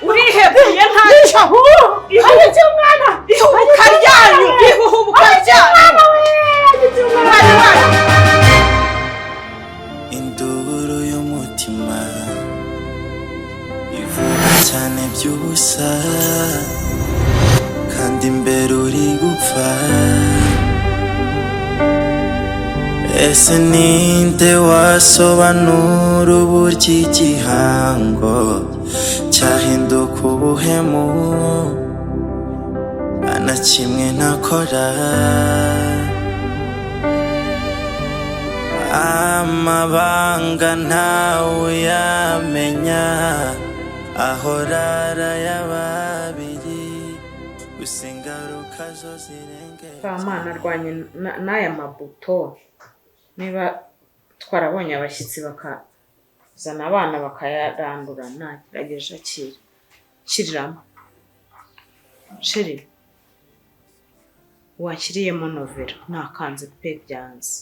urihekuye ntacyo ihubye umwana ihubuka ryanyu induru y'umutima ivuga cyane by'ubusa kandi imbere uri gupfa ese ninde wasobanura uburyo igihango cyahinduka ubuhemu ana kimwe ntakora amabanga ntawe yamenya ahora arayababiri gusa ingaruka zo zirengera Kamana arwanye n'aya mabuto niba twarabonye abashyitsi bakazana abana bakayarandura nagerageje kiriramo sheri wakiriyemo novera nakanze pe byanze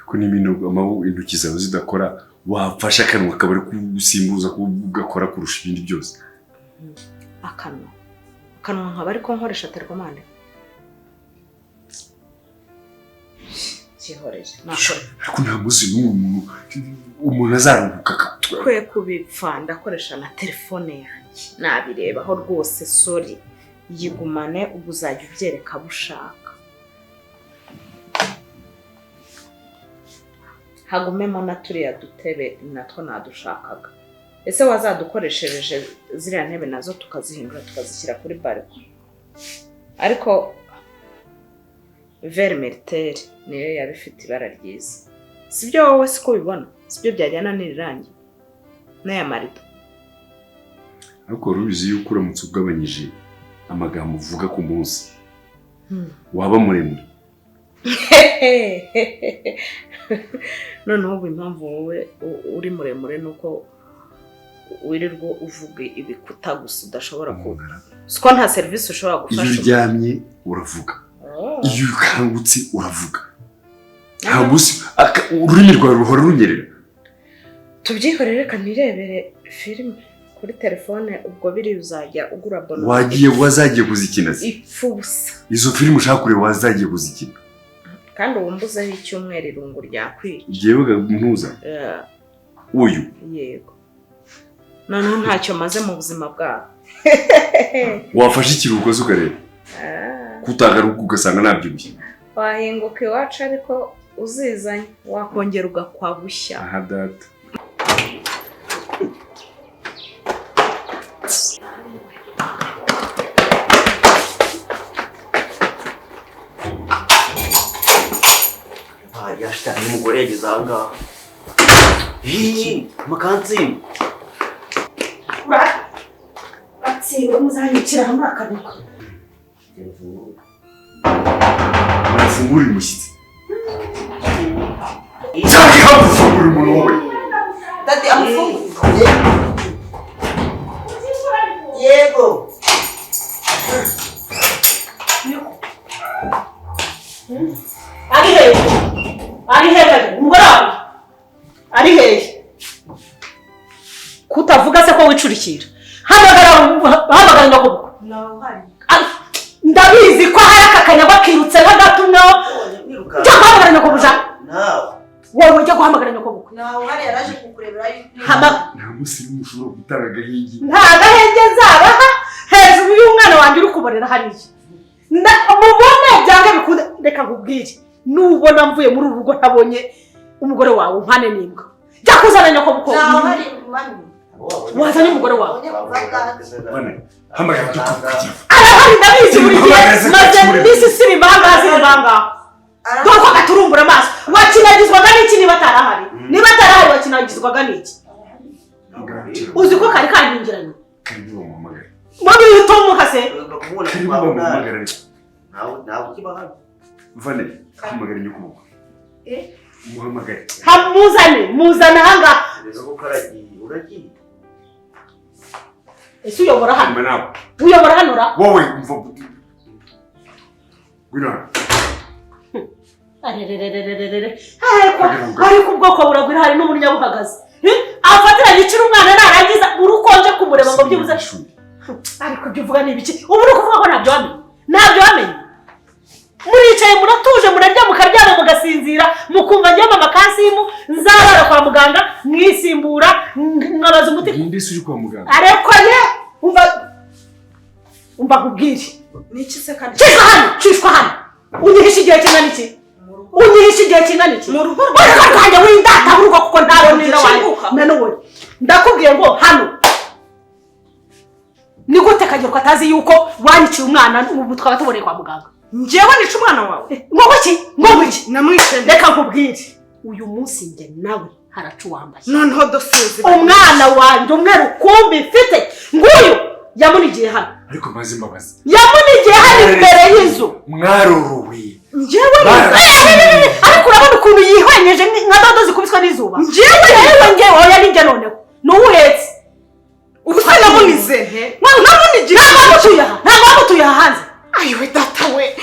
ko n'iminogo amabu intoki zawe zidakora wafasha akanwa kabari kusimbuza kugakora kurusha ibindi byose akanwa nkaba ariko nkoresha telekomande kihoreje ariko nta muzi umuntu azaruhuka kwe kubipfa ndakoresha na telefone yanjye nabirebaho rwose sorry yigumane ubuzajya ubyereka bushaka hagumemo na turiya dutebe natwo nadushakaga ese wazadukoreshereje ziriya ntebe nazo tukazihindura tukazishyira kuri bariko ariko vermetere niyo yabifite ibara ryiza sibyo wowe siko ubibona sibyo byajyana n'irangi n'aya marido ariko rubizi yuko uramutse ugabanyije amagambo uvuga ku munsi waba muremure noneho ubu impamvu wowe uri muremure nuko wirirwa uvuga ibikuta gusa udashobora kuvuga siko nta serivisi ushobora gufasha iyo uryamye uravuga iyo ukangutse uravuga nta munsi ururimi rwawe ruhora runyerera tubyihorere reka nirebere filime kuri telefone ubwo biri uzajya ugura bono wazagiye kuzikina ipfubusa izo filime ushaka kureba wazagiye kuzikina kandi wumbuzeho icyumweru irungu ryakwica yewe ntuza uyu yego noneho ntacyo maze mu buzima bwawe wafashe ikiruhuko zo ukareba kutagaruka ugasanga nabyibushye wahinguka iwacu ariko uzizanye wakongera ugakwa bushya aha data yashitanye umugore yageze aha ngaha amakansini batsiwe muzanyicira hamwe akanuka murafungura umushyitsi cyangwa hamufungura umuntu wowe dati amufungure yego ari hehe umugore wawe ari hehe kutavuga se ko wicurikira hamagara nyoko ndabizi ko hari akakanya bakirutse nk'agatumyo jya guhamagara nyoko buja wowe jya guhamagara nyoko bukwe nawe hari yaraje kukurebera nta musirimu ushobora gutanga agahenge nta gahenge nzabaha hejuru y'umwana wanjye uri kuborera hariya mubone byanga bikunda reka nkubwire nubona mvuye muri uru rugo ntabonye umugore wawe umpane n'imbwa jya kuzana nyoko bukwe wazanye umugore wawe hamagara dukuvugira arahari ndabizi buri gihe maze n'isi sirimba ahangaha dore ko agaturumbura amaso wakinagizwaga n'iki niba atarahari niba atarahari wakinagizwaga n'iki uzi ko kari kanyingiranye karibu bamuhamagare muri utomuka se karibu bamuhamagare nawe ukiba hano vane hamagara nyoko bukwe muhamagare muzane ahangaha rero ko uragiye ese uyobora hano ra wowe mva gwina ariko ubwoko buragwira hari n'umunyabuhagaze afatira yicira umwana narangiza uri kumureba ngo byibuze ariko ibyo uvuga ni ibiki ubu uri kuvuga ko ntabyo wamenye muricaye muratuje murarya mukaryama mugasinzira mukumva njye mama Kasimu nzarara kwa muganga mwisimbura mwabaza umuti ninde uje kwa muganga ariko ye umva kubwire niki se kandi cishwa hano unyihisha igihe kingana iki mu rugo rwanjye windata urugo kuko ntabone nawe ndakubwiye ngo hano ni gute kagira ko atazi yuko wanyiciye umwana ubu twaba tuboneye kwa muganga njyewe nica umwana wawe ngo iki namwishe reka nkubwire uyu munsi njye nawe haracu wambaye noneho dosize umwana wanjye umwe rukumbi mfite nguyu yamunigiye hano ariko maze mbabazi yamunigiye hano imbere y'inzu mwarorowe njyewe ariko urabona ukuntu yihwenyeje nka dodo zikubiswa n'izuba njyewe oya ninjye noneho n'uwuhetse ubu se namunize he ntabwo wamutuye aha hanze ayiwe data we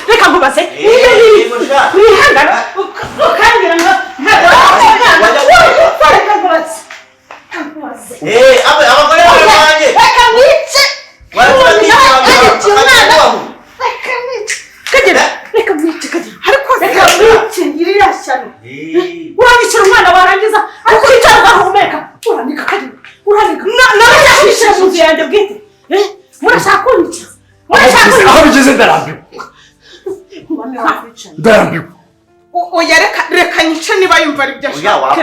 reka nkubaze wihangana ukambwira ngo reka nkubaze abagore barabanye reka mwice reka mwice ariko reka mwice iriya shyano uranyicira umwana warangiza ariko wicara ugahumeka uranika uranika nawe yashishira mu nzu yanjye bwite murashaka kunyica aho bigeze ndarambiwe oya reka nyice niba yumva ari ibyo ashaka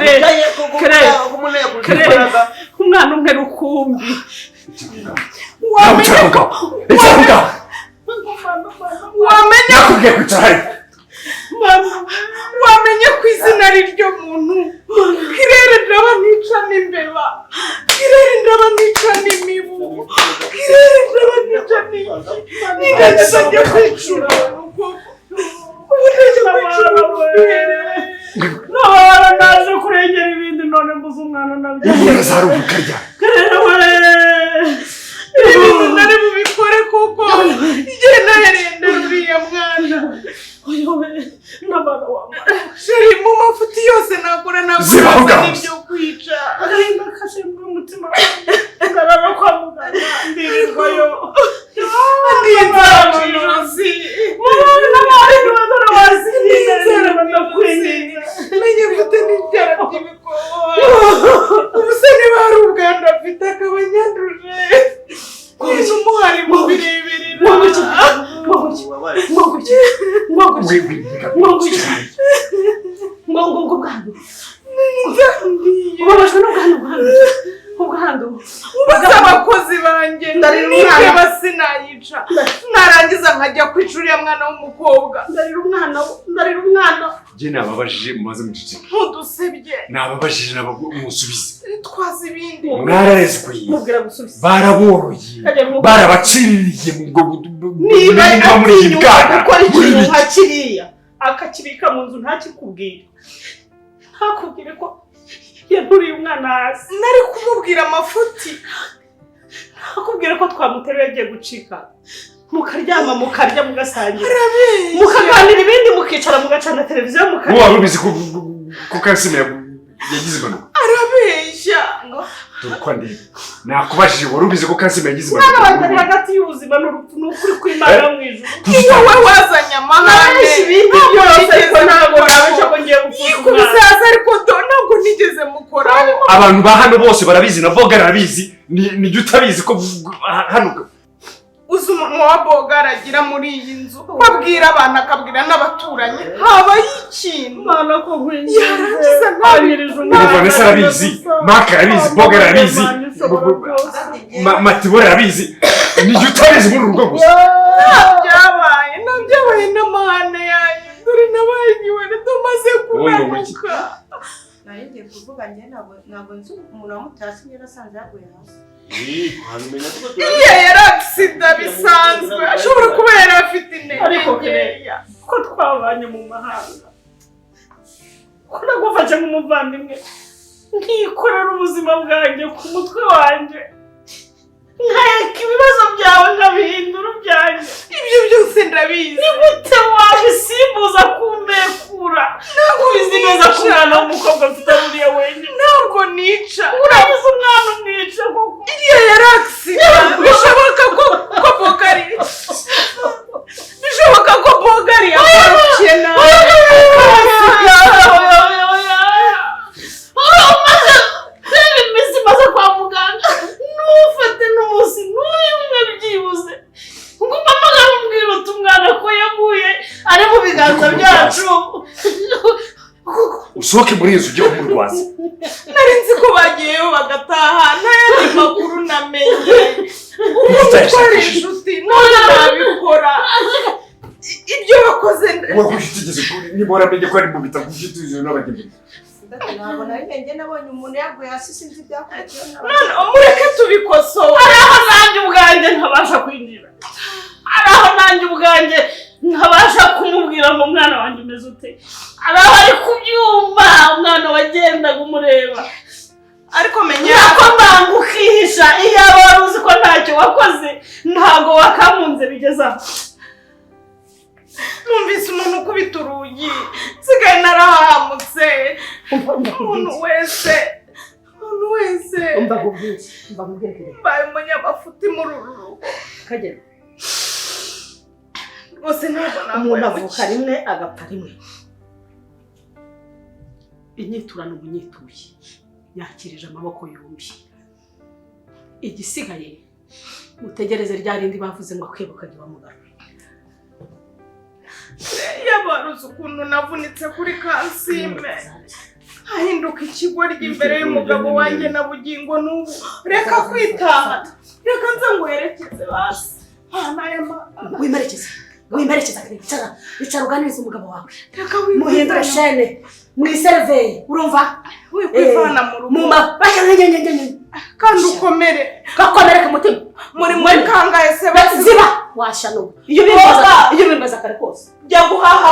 umwana umwe rukumbi wamenye ku izina riryo muntu kirere ndaba nica n'imbeba kirere ndaba nica n'imibu kirere ndaba nica n'igageza njya kwicura nabara naje kurengera ibindi none mbuze umwana nabyo ibintu nari bubikore kuko igihe naherenda uriya mwana n'abana wambaye sheri mu mafuti yose nakora nakoze n'ibyo kwica agahinda kashimwe umutima ngarara kwa muganga ndirirwayo ndinzara ijosi menye mfite n'ibyara by'ibikoba ubu se niba hari ubwandu afite akaba anyanduje niba umuhari mu birebire ubabajwe n'ubwandu ubuze abakozi banjye nibwe basinayica narangiza nkajya kwica uriya mwana w'umukobwa ndarira umwana njye nababajije mumaze muceceke ntudusebye nababajije musubize twazi ibindi mwararezwe mubwira gusubiza baraboroye barabaciririye niba muri iyi bwana gukora ikintu nka kiriya akakibika mu nzu ntakikubwire ntakubwire ko yanturiye umwana hasi nari kumubwira amafuti akubwira ko twamuteruye agiye gucika mukaryama mukarya mugasangira mukaganira ibindi mukicara mugacana televiziyo mukarya wari ubizi ko Kasimu yagize impanuka arabeshya turukwandiye nakubajije wari ubizi ko Kasimu yagize impanuka mwana wanjye hagati y'ubuzima n'urupfu n'ukuri kw'Imana mu ijuru ni wowe wazanye amahane ibindi byose ariko ntabwo nabeshya ko ngiye yikubise hasi ariko ntabwo nigeze mukora abantu ba hano bose barabizi na Boga arabizi nijye utabizi ko hano uzi umuntu wa Boga aragira muri iyi nzu babwira abantu akabwira n'abaturanyi habaye ikintu yarangiza ntabirije Vanessa arabizi Mark arabizi Boga arabizi Matibora arabizi nijye utabizi muri urugo gusa nabyabaye n'amahane yanyu dore nabayiwe tumaze kunanuka nari ngiye kuvuga njye ntabwo nzi umuntu wamutashye njye nasanze yaguye hasi iya yari agisida bisanzwe ashobora kuba yari afite intege nkeya ko twabanye mu mahanga ko nagufashe nk'umuvandimwe nkikorera ubuzima bwanjye ku mutwe wanjye nkayeka ibibazo byawe nkabihindura ubyanjye ibyo byose ndabizi ni gute wabisimbuza kumbekura ntabwo ubizi neza ko umwana w'umukobwa mfite ruriya wenyine ntabwo nica urabizi umwana umwica koko yagiye yaragisida bishoboka ko Bogari yakorokeye nawe iminsi maze kwa muganga ntufate n'umunsi n'umwe byibuze ngo mpamagara umbwira uti umwana ko yaguye ari mu biganza byacu usohoke muri inzu ujye kumurwaza. nari nzi ko bagiyeyo bagataha n'ayandi makuru namenye umuntu utwara inshuti none nabikora ibyo bakoze wowe utigeze niba waramenye ko ari mu bitaro by'ituzo n'abagenzi. ntabwo nari nabonye umuntu yaguye hasi sinzi ibyakurikiyeho none mureke tubikosora araho nanjye ubwanjye ntabasha kwinjira araho nanjye ubwanjye ntabasha kumubwira ngo umwana wanjye umeze ute araho ari kubyumva umwana wagendaga umureba ariko menya ko mpamvu ukihisha iyo aba wari uzi ko ntacyo wakoze ntabwo wakamunze bigezaho. numvise umuntu ukubita urugi nsigaye narahamutse umuntu wese mbaye umunyamafuti muri uru rugo kagera rwose ntabwo umuntu avuka rimwe agapfa rimwe. Inyiturano umunyituye yakirije amaboko yombi. Igisigaye mutegereze rya rindi bavuze ngo akebo kajya bamugara. yabaruze ukuntu navunitse kuri Kansime ahinduka ikigoryi imbere y'umugabo wanjye na bugingo n'ubu reka kwitaha reka nza nguherekeze basi wimerekeza bicara uganiriza umugabo wawe muhindure shene mwiserveye urumva wikwivana mu rugo kandi ukomere gakomere ku mutima muri kangahe se ziba washanuka iyo bimbaza kare kose jya guhaha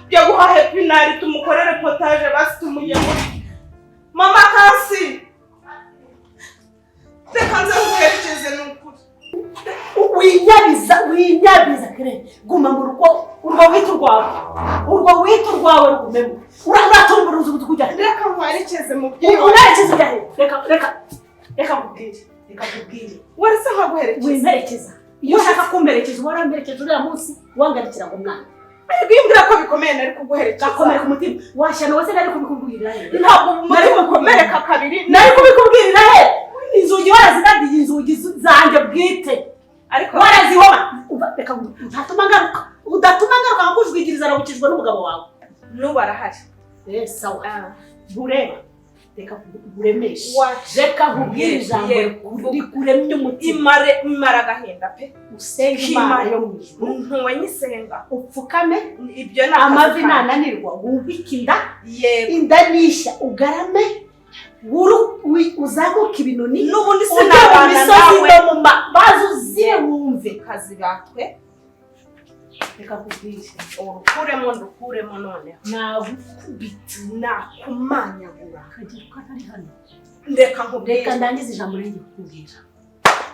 jya guhaha epinari tumukorere potaje basi tumugemure mama Kasi reka nze nguherekeze n'ukuri winyabiza kare guma mu rugo urwo wita urwawe rugumemo uratumura uzi kujya reka nkwerekeze mu byiwe unarekeze byahe reka nkubwire wari se nkaguherekeza wimperekeza iyo ushaka kumperekeza uba waramperekeje uriya munsi wangarikira ngo mwana bwimbwira ko bikomeye nari kuguherekeza gakomere ku mutima washyana wese nari kubikubwirira he ntabwo nari kukomereka kabiri nari kubikubwirira he inzugi warazidadiye inzugi zanjye bwite ariko warazihoma reka udatuma ngaruka nkakujwigiriza arabukijwe n'umugabo wawe n'ubu arahari sawa ntureba reka uremeshe reka nkubwire ijambo rikuremye umutima imara agahinda pe usenge imana yo mu ijuru ntuwe nyisenga upfukame ibyo ni amavi nananirwa wubike inda nishya ugarame uzamuka ibinoni n'ubundi sinabana nawe bazi uzire wumve kazi batwe reka nkubwire ndukuremo noneho nagukubita nakumanyagura kagira uko atari hano reka ndangize ijambo rindi kukubwira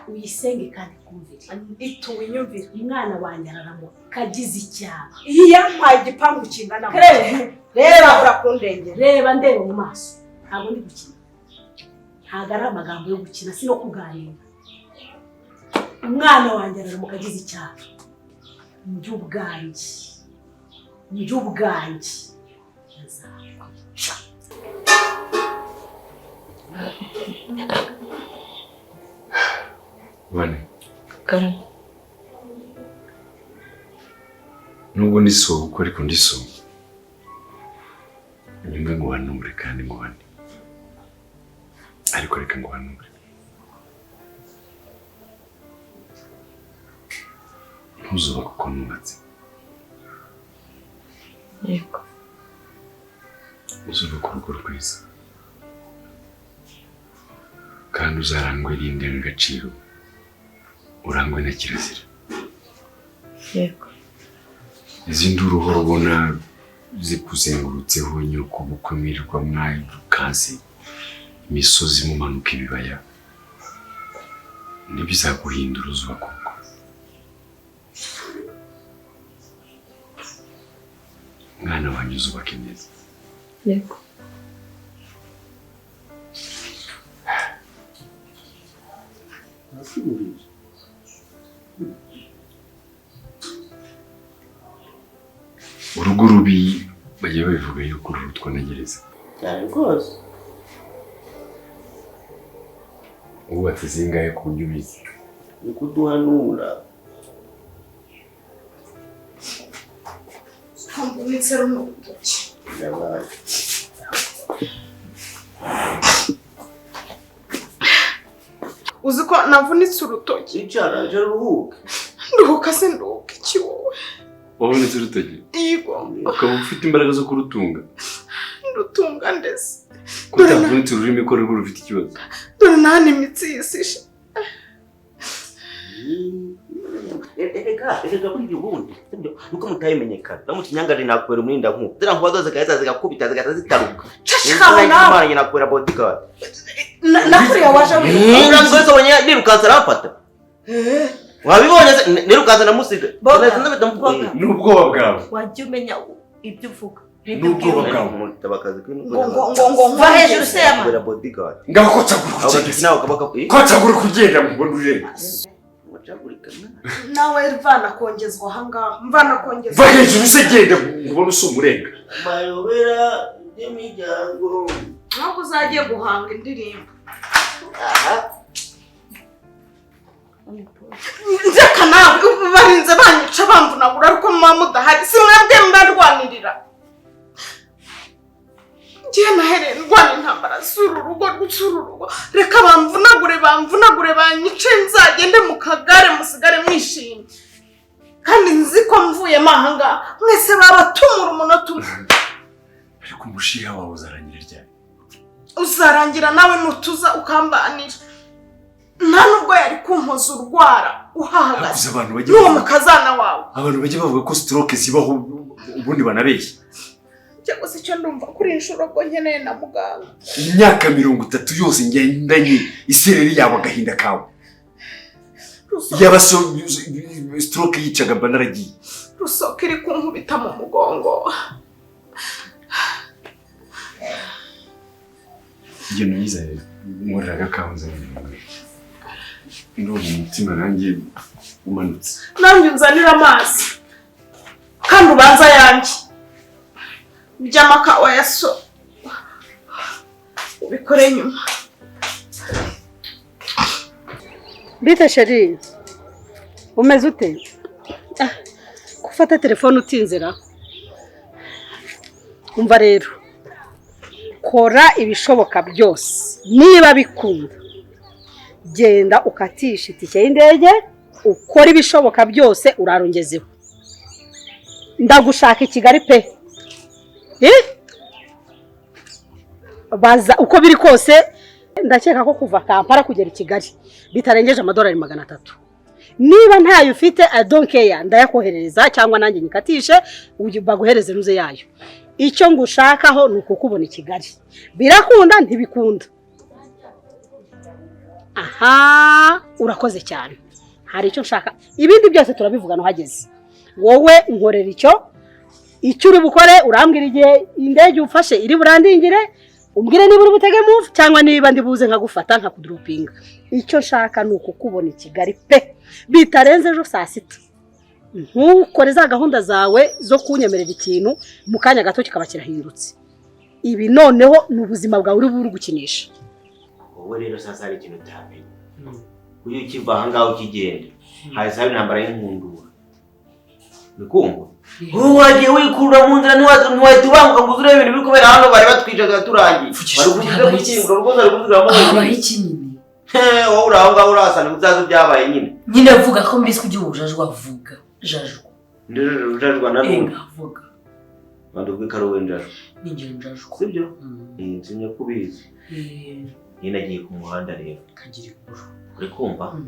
uyisenge kandi kumvire ituwe inyumvire umwana wanjye araramuka kagize icyaha iyo yampaye igipangu kingana reba urakundengera reba ndeba mu maso ntabwo ndi gukina ntabwo ari amagambo yo gukina si no kuganira umwana wanjye araramuka agize icyaha njy'ubwanjye yazakwica bane nubwo ndi sohoka ariko ndi sohoka nyuma nguhanure kandi nguhane ariko reka nguhanure ntuzubaka uko nubatse yego uzubaka urugo rwiza kandi uzarangwe n'indangagaciro urangwe na kirazira yego izindi uruhoro ubona zikuzengurutseho nyuko ubukwe mwirirwa mwayirukanse imisozi mumanuka ibibaya ntibizaguhindura uzubaka urugo mwana wanjye uzubake neza yego urugo rubi bagiye babivuga yuko rurutwa na gereza cyane rwose. wubatse zingahe ku buryo ubizi? Ni kuduhanura. Mbonetse runutoki. Yabaye. Uzi ko navunitse urutoki. Icara je ruhuke. Nduhuka se nduhuka iki wowe? wabonetse urutoki Yego. ukaba ufite imbaraga zo kurutunga Ndutunga ndetse. kutavunitse ururimi ko rwo rufite ikibazo. Dore nani imitsi yisishe. Erega kuri gihundi. Nuko mutayimenyekana. Namu kinyangari nakwera umurinda nku. Zira nkubazo zikaza zigakubita zigata zitaruka. Chashikaho nawe. Imana nakwera bodyguard. Nakuriya waje muri. Urangoye so wanya nirukanza arafata. Wabibonye nirukanza namusiga. N'ubwoba bwawe. Wajya umenya ibyo uvuga. N'ubwoba bwawe. Mutabakazi Ngo va hejuru se yama. Nakwera bodyguard. Ngaho kotagura kugenda. Nawe kabaka. Kotagura kugenda mubona urebe. Nawe mvana kongezwa ahangaha. Mvana kongezwa. Va hejuru se genda ubona usumurenga. Mayobera y'imijyango. Ntabwo uzagiye guhanga indirimbo. Nzeka nawe barinze banyica bamvunagura ariko mama mudahari simwebwe mbarwanirira. Ngiye nahereye ndwana intambara z'ururugo rw'ururugo. Reka bamvunagure banyice nzagende mu kagare musigare mwishimye. Kandi nzi ko mvuye mahanga mwese babatumura umunota umwe. Ariko umushiha wawe uzarangira ryari? Uzarangira nawe nutuza ukambanira. Nta nubwo yari kumpoza urwara uhahagaze. N'uwo mukazana wawe. Abantu bajya bavuga ko stroke zibaho ubundi banabeshya. Cyangwa se icyo ndumva kuri inshuro ko nkeneye na muganga. Imyaka 30 yose ngendanye isereri yawe agahinda kawe. Yaba stroke yicaga banaragiye. Rusoka iri kunkubita mu mugongo. Njye nize muriraga kaunze. Ndo umutima nanjye umanutse. Nanjye unzanira amazi. Kandi ubanza yanjye. Byamaka wayaso. Ubikore nyuma. Bite sheri. Umeze ute? Kufata telefone utinzira. Umva rero. Kora ibishoboka byose. Niba bikunda. Genda ukatisha itike y'indege, ukora ibishoboka byose urarongezeho. Ndagushaka i Kigali pe. Baza uko biri kose ndakeka ko kuva Kampala kugera i Kigali bitarengeje amadolari 300. Niba ntayo ufite I don't care ndayakoherereza cyangwa nanjye nyikatishe baguhereze nuze yayo. Icyo ngushakaho nuko kubona i Kigali. Birakunda ntibikunda. Aha, urakoze cyane. Hari icyo nshaka. Ibindi byose turabivuga no hageze. Wowe nkorera icyo uri bukore urambwira igihe indege ufashe iri burandingire, umbwire niba uri butege move cyangwa niba ndi buze nkagufata nkakudropinga. Icyo nshaka nuko kubona i Kigali pe. Bitarenze ejo saa 6. Ntukore za gahunda zawe zo kunyemerera ikintu mu kanya gato kikaba kirahindutse. Ibi noneho n'ubuzima bwawe uri buri gukinisha. Wowe rero sasa ari ikintu utamenye. Uyu kiva ahangaho ukigenda. Haza intambara y'inkundura. Nikumva? Wagiye wikura mu nzira ntiwahitubanguka ngo uzure ibintu biri kubera hano bari batwicaga turangiye. Bari kuvuga gukingura rwose ari kuzigamo. Abaye kinini. Wowe urahanga urasana uzazo byabaye nyine. Nyine avuga ko mbise kugira ubujajwa avuga. Jajwa. Ndajwa na none. Avuga. Bandubwe karowe ndajwa. Ninjye njajwa. Sibyo? Nsinye kubizi. Nagiye ku muhanda rero. Kagira ikuru. Uri kumva?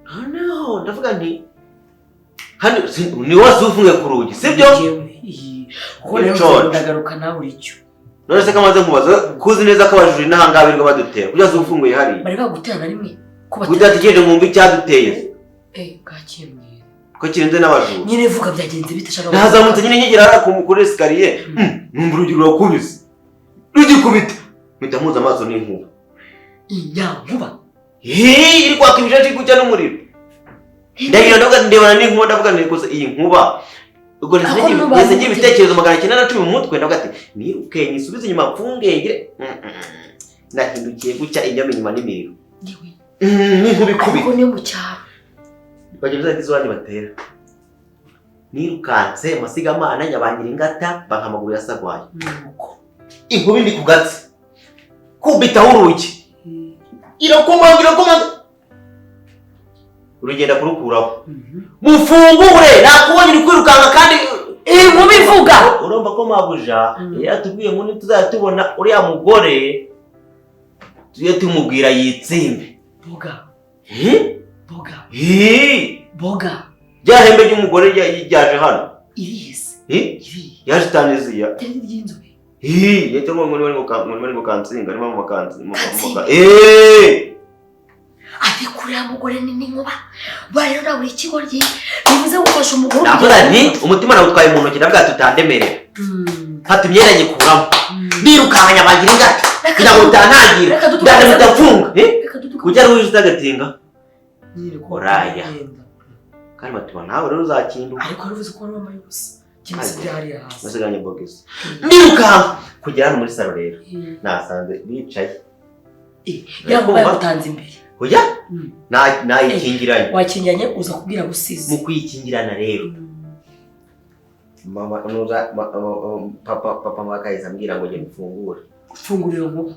Noneho ndavuga nti hano ni wazufunge ku rugi, sibyo? Ko rero ndagaruka nawe uricyo. None se kamaze nkubaza kuzi neza ko abajuri nahanga birirwa badutera. Kujya zufunguye hari. Bari bagutera rimwe. Kudategereje mu mbi cyaduteye. Gakemwe. Ko kirenze n'abajuri. Nyine vuga byagenze bitashaka. Nazamutse nyine nkigera kuri escalier. Numva urugiro rukubise. Rugikubita. Mpita muza amaso n'inkuba. Inyankuba. iri kwaka ibishashi gucya n'umuriro. Ndagira ndebana n'inkuba ndavuga nikoze iyi nkuba. Ubwo nise ngira ibitekerezo 910 mu mutwe ndavuga ati niruke nisubize inyuma pfungengire. Nahindukiye gucya inyama inyuma n'imiriro. N'inkuba ikubi. Ariko ni mu cyaro. Bageze izwanye batera. Nirukanse masigamana nyabangira ingata bankamaguru yasagwaye. Inkuba ndi kugatsi. Kubita uruki. Irakomanga. Urugenda kurukuraho. Mufungure nakubonye uri kwirukanka kandi inkuba ivuga. Urumva ko mabuja yatubwiye ngo tuzatubona uriya mugore tuye tumubwira yitsimbe. Boga. Boga. Boga. Ryahembe ry'umugore yaje hano. Irihise. Yaje taniziya. Teri ry'inzobe. Yete ngo kansinga arimo makanzi. Ariko uriya mugore ni n'inkuba. Barero na buri kigo rye bivuze gufasha umugore. Navuga nti umutima nawutwaye mu ntoki ndavuga tutandemerera. Fata imyenda nyikuramo. Ndirukanya bagira ingata. Kugira ngo utanangira. Ndane mutafunga. Kujya ruwije utagatinga. Oraya. Kandi batuma nawe rero uzakinduka. Ariko ruvuze ko wambaye ubusa. Kimse byari hasi. Masiganye bogisi. Ndirukanga kugera hano muri salo rero. Nasanze bicaye. Yambaye utanze imbere. Oya? Nayikingiranye. Wakingiranye uza kubwira gusiza. Mu kwikingirana rero. Mama papa makayisa ambwira ngo nge mfungure. Ufungurira ngo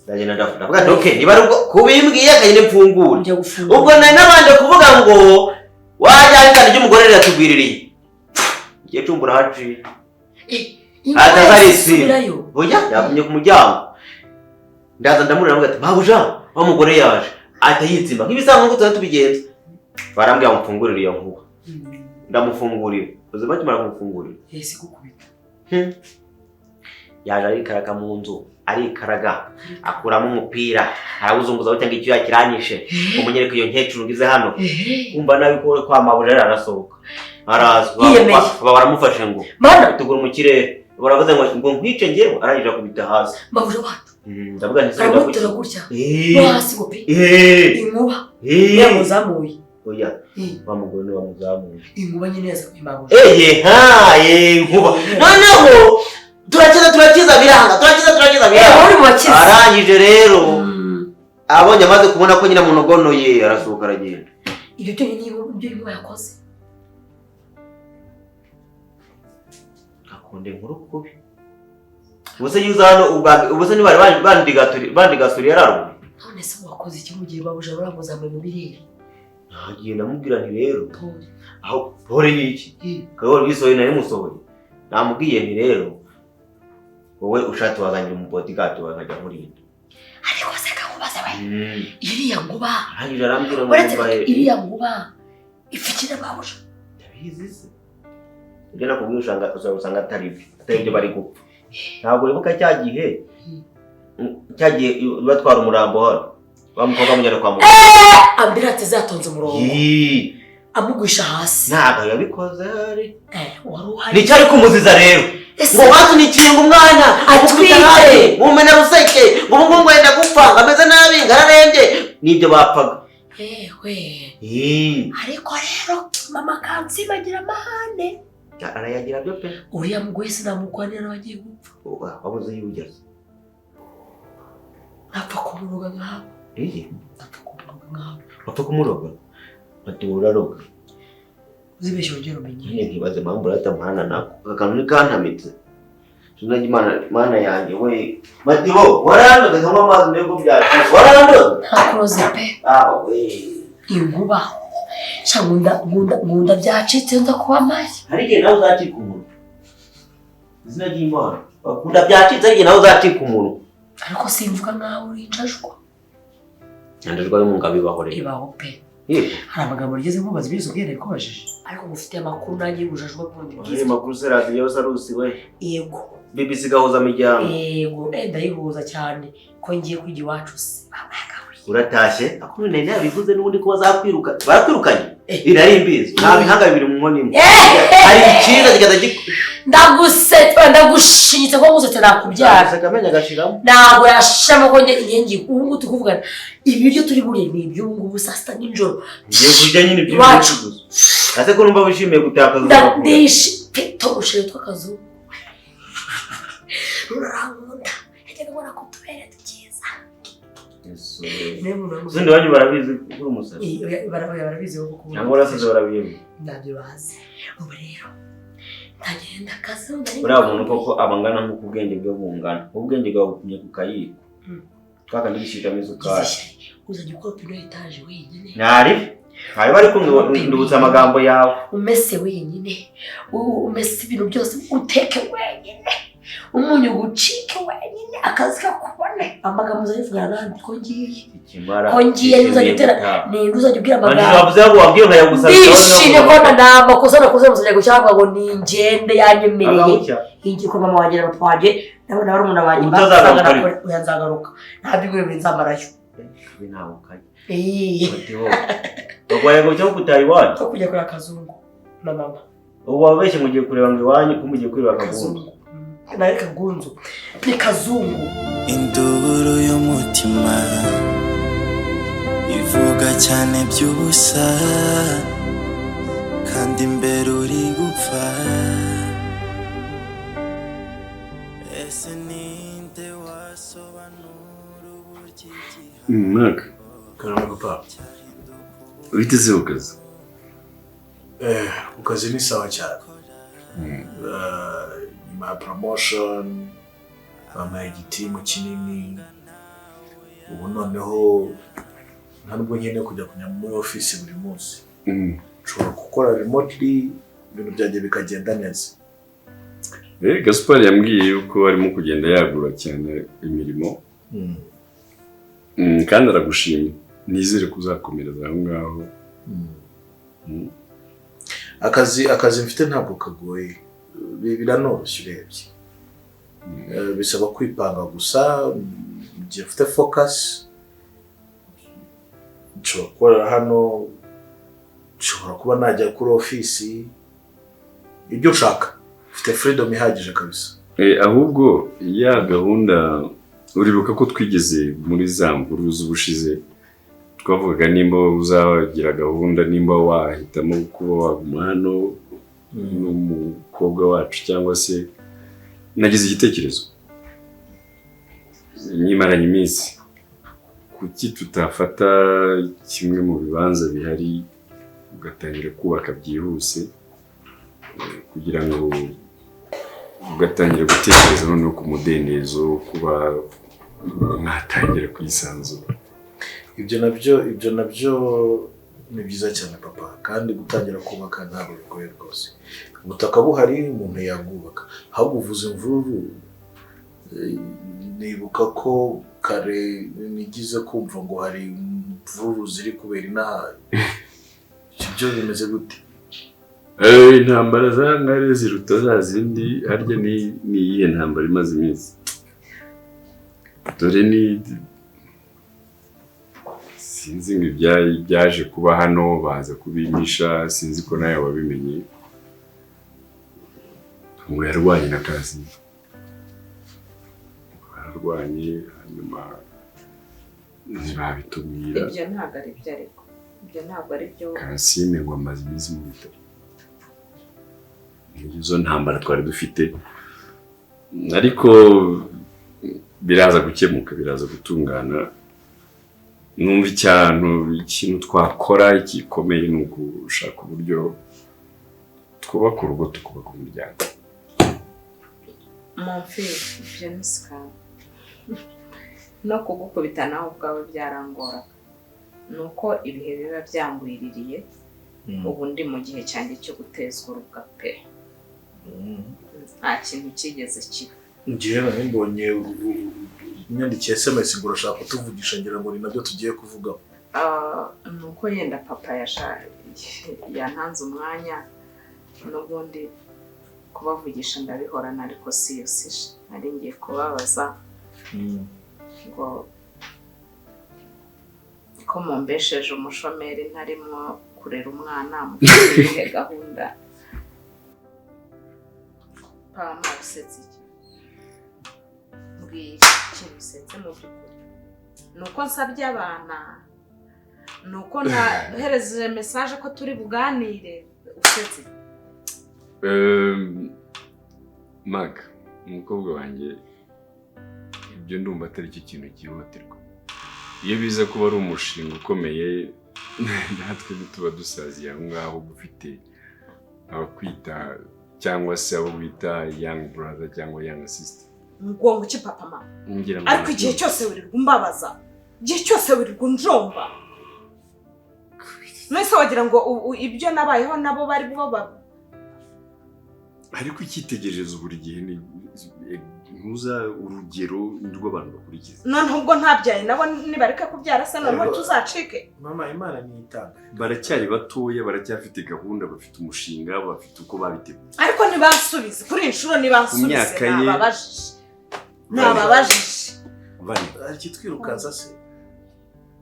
ndagenda ndavuga okay niba ruko kubimbwiye akagende mfungure. Njya gufungura. Ubwo nari nabanje kuvuga ngo wajya kandi ry'umugore ratubwiririye. Ngiye cumbura haci. Atagarisi. Oya yapumye ku muryango. Ndaza ndamurira ngo ati mabuja wa mugore yaje. Atayitsimba nk'ibisanzwe ngo tubigenza. Barambwira mfungurire iyo nkuba. Ndamufungurira. Uzima kimara kumufungurira. Yesi gukubita. Yaje arikaraga mu nzu, arikaraga akuramo umupira, arawuzunguza cyangwa icyo yakiranyishe. Umunyereka iyo nkecuru ngize hano. Umva nabi ko kwa mabuja arasohoka. Araza baramufashe ngo tugura mu kirere. Baravuze ngo nkwice ngewe arangije kubita hasi. Mabuja wacu. Ndavuga nti sindagutera gutya. Hasi gopi. Inkuba. Yamuzamuye. Oya. Bamugore ni bamuzamuye. Inkuba nyine yaza kwimabuja. Inkuba. Noneho turakiza biranga. Arangije rero. Abonye amaze kubona ko nyina munogono ye arasohoka aragenda. Ibyo byo ni inkuba yakoze. Akonde nkuru kubi. Ubuse yuza hano ubuse ni bari bandigasuri yararumwe. None se wakoze iki mugiye babuja baramuzamuye mu birere. Nagiye ndamubwira nti rero. Aho pore niki? Kayo bisoye nari musohoye. Namubwiye nti rero. Wowe ushatse wazangira mu bodyguard wakajya murinda. Ariko se kakubaza we. Iriya nguba. Hanyije arambwira ngo mbaye. Iriya nguba ifikira babuja. Ndabizi se. Ngena kubwira usanga atari ibyo bari gupfa. Ntabwo wibuka cyagihe batwara umurambo hano. Bamukoga munyana kwa muganga. Ambirate zatonze umurongo. Amugwisha hasi. Ntabwo yabikoze ari. Waruhari. Ni cyari kumuziza rero. Ngo batunikiye ngo umwana atwite mumena ruseke ngo ngwenda gupfa ngameze nabi ngararenge nibyo bapfaga. Ariko rero mama kansi bagira amahane. Arayagira byo pe. Uriya mugwese namukwanira bagiye gupfa. Wabuze yugeze. Apfa kumuroga ngaho. Apfa kumuroga. Ati uraroga. Zibeshe urugero umenye. Ntibaze mpamvu ratamana nako. Akantu ni kantamitse. Tunaji mana yanjye we. Matibo warandoze nkama amazi nego byaje. Warandoze. Ntakuroze pe. We. Inkuba. Ngunda byacitse nza kuba mazi. Ariko nawe uzacika umuntu. Izina ry'Imana. Bakunda byacitse ariko nawe uzacika umuntu. Ariko simvuga nkaho uricajwa. Ndajwa y'umugabo ibahore. Ibaho pe. Hari amagambo rigeze nkubaza ibizo ubwere ko bajije. Ariko mufite amakuru nanjye y'ubujajwa bw'undi bwiza. Ari makuru se radio sarusi we. Yego. BBC gahuza miryango. Yego, ndayihuza cyane ko ngiye kujya iwacu se. Uratashye? Akuru nene yabivuze n'ubundi ko bazakwiruka. Barakwirukanye. Irari imbizi. Nta bihanga bibiri mu nkoni imwe. Hari ikiza kigaza ndagusetse ndagushinyitse ko ngusetse nakubyara akamenya gashiramo ntabwo yashamo ko ngengi ubu tukuvugana ibiryo turi buriye ni ibyo ngubu saa sita nijoro ngiye kurya nyine ibyo gusa ase ko numva wishimiye gutakaza ndadishi pito ushiye twakazu rurankunda yajyaga mbona ko tubere tukiza zindi wanyu barabizi kuri umusazi barabizi wo kuko cyangwa barasaze barabizi ndabyo bazi ubu rero ndagenda kazi uriya muntu koko abangana nk'uko ubwenge bwe bungana ubwenge bwawe bukumye ku kayiko twakandi gishijamo isukari uzajya ukora pino etaje wenyine ntari bari ndubutsa amagambo yawe umese wenyine umese ibintu byose uteke wenyine umunyu gucike wenyine akazi kakubone amagambo uzayivugana nandi ko ngiye uzajya uzajya ubwira amagambo wavuze ngo wabwiye nka yagusaba bishimye ko namakosa nakoze musajya gucyangwa ngo ni ngende yanyemereye ingi ko mama wanjye na papa wanjye nabo na barumuna banjye uyanzagaruka ntabyo ngwe binzamarayo ntabwo kaje bagwaye ngo cyo kutayi wacu ko kujya kuri akazungu na mama ubu wabeshye mugiye kureba ngo iwanyu ko mugiye kwiba akazungu nareka gunzu ni kazungu induru y'umutima ivuga cyane by'ubusa kandi imbere uri gupfa ese ninde wasobanura uburyo Mark karamba papa witeze ukazi ukazi ni sawa cyane my promotion bampaye igitimu kinini ubu noneho ntabwo nkeneye kujya muri office buri munsi nshobora gukora remotely ibintu byanjye bikagenda neza Gaspar yambwiye yuko arimo kugenda yagura cyane imirimo kandi aragushimye nizere kuzakomereza aho ngaho akazi mfite ntabwo kagoye biranoroshye urebye bisaba kwipanga gusa igihe mfite focus nshobora gukorera hano nshobora kuba najya kuri ofisi ibyo ushaka ufite freedom ihagije kabisa ahubwo ya gahunda uribuka ko twigeze muri za mvuru z'ubushize twavugaga nimba uzagira gahunda nimba wahitamo kuba waguma hano n'umukobwa wacu cyangwa se nagize igitekerezo nyimaranye iminsi kuki tutafata kimwe mu bibanza bihari ugatangira kubaka byihuse kugira ngo ugatangira gutekereza noneho ku mudendezo kuba mwatangira kwisanzura ibyo nabyo ni byiza cyane papa kandi gutangira kubaka ntabwo bigoye rwose ubutaka buhari umuntu yabwubaka ahubwo uvuze imvururu nibuka ko kare nigize kumva ngo hari imvururu ziri kubera inaha ibyo bimeze gute intambara za ngare ziruta za zindi harya ni iyihe ntambara imaze iminsi dore ni sinzi ngo ibyaje kuba hano baza kubimisha sinzi ko nawe wabimenye ngo yarwanye na kazi bararwanye hanyuma ntibabitubwira ibyo ntabwo ari byo ariko ibyo ntabwo ari byo Kansime ngo amaze iminsi mu bitaro izo ntambara twari dufite ariko biraza gukemuka biraza gutungana numva ikintu twakora igikomeye ni ugushaka uburyo twubaka urugo tukubaka umuryango mumfire ibyo ni sikama no kugukubita nawe ubwawe byarangora nuko ibihe biba byangwiririye ubu ndi mu gihe cyanjye cyo gutezwa urubwa pe nta kintu kigeze kiba ngiye nari mbonye nyandikiye SMS ngo urashaka kutuvugisha ngira ngo ni nabyo tugiye kuvugaho nuko yenda papa yantanze umwanya n'ubundi kubavugisha ndabihorana ariko siyosije nari ngiye kubabaza ngo ko mumbesheje umushomeri ntarimo kurera umwana mufite gahunda pama usetse iki mbwira ikintu usetse mu by'ukuri ni uko nsabye abana ni uko nahereje mesaje ko turi buganire usetse Mag, umukobwa wanjye ibyo ndumva atari cyo kintu cyihutirwa. Iyo biza kuba ari umushinga ukomeye natwe tuba dusaziye aho ngaho gufite abakwita cyangwa se abo bita young brother cyangwa young sister. Ngo ki papa mama. Ariko igihe cyose wirirwa umbabaza. Igihe cyose wirirwa unjomba. Nese wagira ngo ibyo nabayeho nabo bari bwo ariko icyitegererezo buri gihe ni ntuza urugero rw'abantu bakurikiza. Noneho ubwo ntabyaye nabo nibareka kubyara se noneho tuzacike. Mama Imana niyitanga. Baracyari batoya, baracyafite gahunda, bafite umushinga, bafite uko babiteguye. Ariko nibasubize kuri inshuro nibasubize nababajije. Bari kitwirukaza se.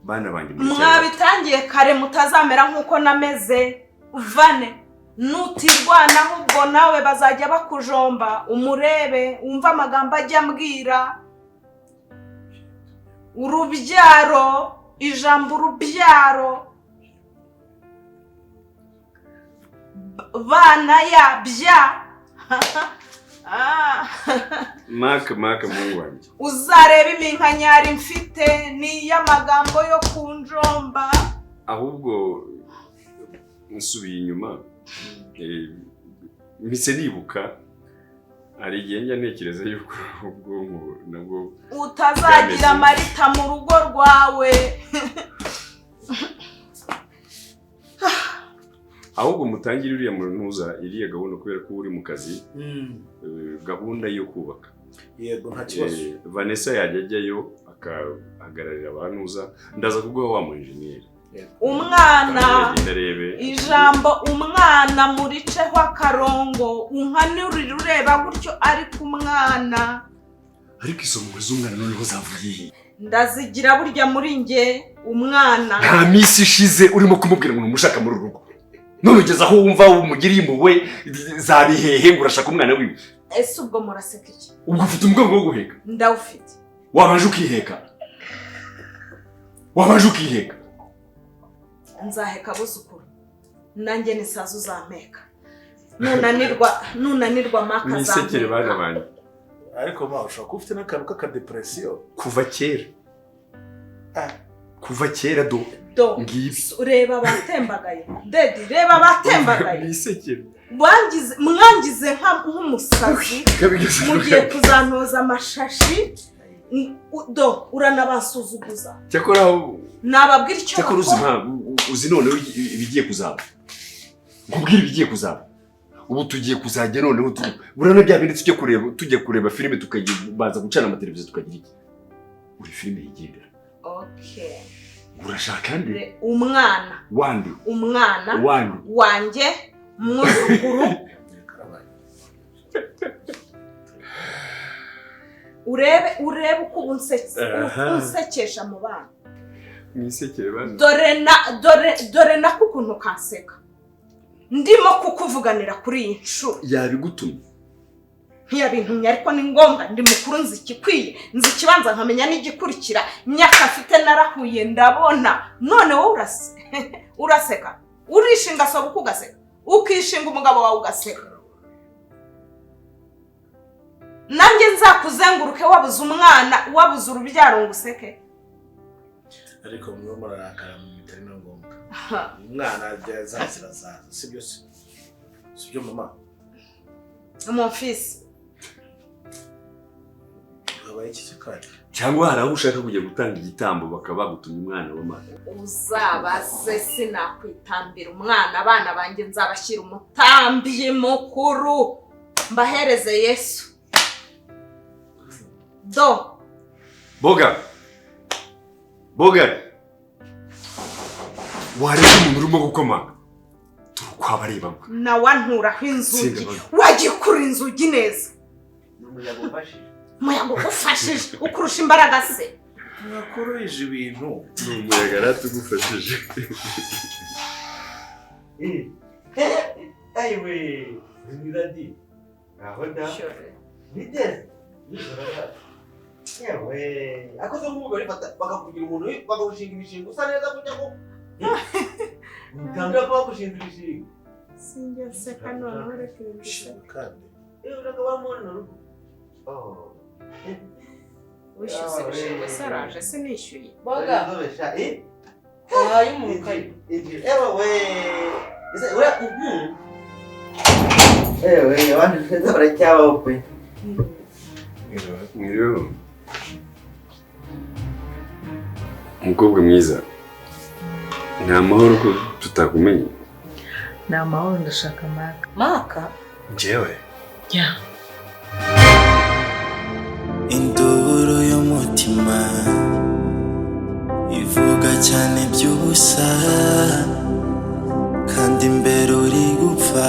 Bana bandi mwabitangiye kare mutazamera nkuko nameze uvane nutirwanaho ubwo nawe bazajya bakujomba umurebe umva amagambo ajya ambwira urubyaro ijambo urubyaro bana ya bya Maka mungu wanjye uzareba iminkanyari mfite ni y'amagambo yo kunjomba ahubwo nsubiye inyuma mise nibuka ari igihe njya ntekereza yuko ubwonko nabwo utazagira Marita mu rugo rwawe ahubwo mutangire uriya munuza iriya gahunda kubera ko uri mu kazi gahunda yo kubaka. Yego nta kibazo. Vanessa yajyayo akahagararira abantuza ndaza kuguha wa mu engineer. Umwana ijambo umwana muriceho akarongo unkanurira ureba gutyo ariko umwana ariko isomo z'umwana noneho zavugiye ndazigira burya muri nge umwana nta misi ishize urimo kumubwira ngo umushaka muri rugo none ugeze aho wumva umugiriye impuhwe zabihehe ngo urashaka umwana wiwe. Ese ubwo muraseka iki? Ubwo ufite umugongo wo guheka? Ndawufite. Wabanje ukiheka nzaheka buzukuru nanjye nisaza uzampeka nunanirwa maka zampeka nisekere bana banje. Ariko ma ushaka ufite n'akantu k'akadepresiyo kuva kera do ngibi ureba batembagaye dedi reba batembagaye nisekere mwangize nk'umusazi mugiye kuzantoza amashashi do uranabasuzuguza cyakora nababwira icyo cyakora uzi none ibigiye kuzaba nkubwira ibigiye kuzaba ubu tugiye kuzajya noneho burana bya bindi tujye kureba filime tukagibaza gucana amateleviziyo tukagira iki uri filime yigendera. Okay urashaka nde umwana wandi wanjye mwuzukuru urebe uko unsekesha mu bana mwisekere bana dore na kukuntu kanseka ndimo kukuvuganira kuri iyi nshuro yabigutumye ntiyabintumye ariko ni ngombwa ndi mukuru nzi ikikwiye nzi ikibanza nkamenya n'igikurikira imyaka afite narahuye ndabona none wowe uraseka urishinga soba uko ugaseka ukishinga umugabo wawe ugaseka nanjye nzakuzenguruke wabuze umwana wabuze urubyaro ngo useke ariko mwe murarakara mu bitari no ngombwa umwana azazira sibyo mama mon fils babaye ikizikanye cyangwa hari aho ushaka kujya gutanga igitambo bakaba bagutumye umwana w'amana uzabaze sinakwitambira umwana abana banjye nzabashyira umutambi mukuru mbahereze Yesu do boga wareba umuntu urimo gukomanga turukwabareba nawe nturaho inzugi wagiye kurura inzugi neza umuyaga ugufashije ukurusha imbaraga se mwakuruje ibintu umuyaga ratugufashije ayiwe mwiradi aho da Sure. bigeze yewe akoze nk'umugore bakakugira umuntu bakagushinga imishinga usa neza kujya ko utangira kuba gushinga imishinga sinjya seka noneho reka ibintu kandi ureka bamubona urugo Wishyuze ibishingwe se araje sinishyuye. Boga. Wahaye umukayi. Ewe abandi neza baracyabaho pe Mwiriwe. Umukobwa mwiza. Nta mahoro ko tutakumenye. Ni amahoro ndashaka Maka. Maka? njyewe Ya. Induru y'umutima ivuga cyane by'ubusa kandi imbere uri gupfa.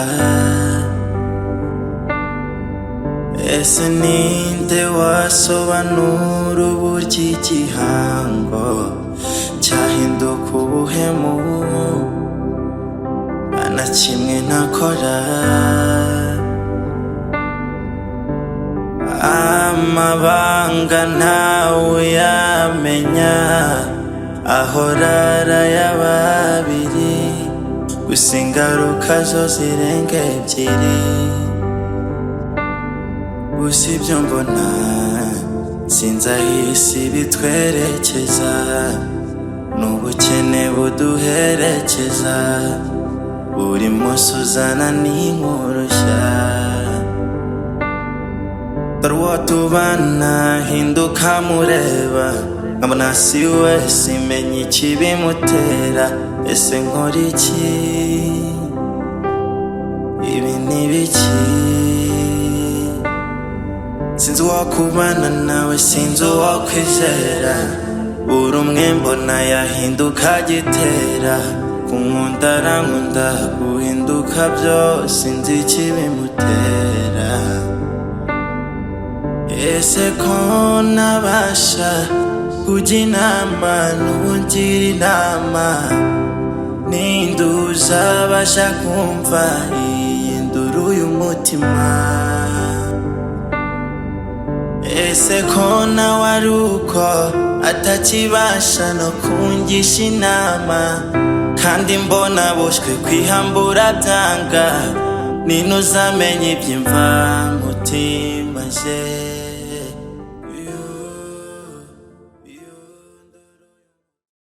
Ese ninde wasobanura uburyo igihango cyahinduka ubuhemu na kimwe ntakora. Amabanga ntawe yamenya ahora araya babiri gusa ingaruka zo zirenga ebyiri. Gusa ibyo mbona sinzi aho isi bitwerekeza n'ubukene buduherekeza buri munsi uzana n'inkuru nshya. Dore uwo tubana hinduka mureba nkabona si we simenya ikibimutera. Ese nkora iki? Ibi ni biki? Sinzi uwo kubana nawe sinzi uwo kwizera. Buri umwe mbona yahinduka agitera. Kunkunda arankunda guhinduka byose sinzi ikibimutera. Ese ko nabasha kujya inama n'ubugira inama ninde uzabasha kumva iyi nduru y'umutima? Ese ko nawe ari uko atakibasha no kungisha inama kandi mbona boshywe kwihambura byanga nino uzamenye iby'imva mutima je.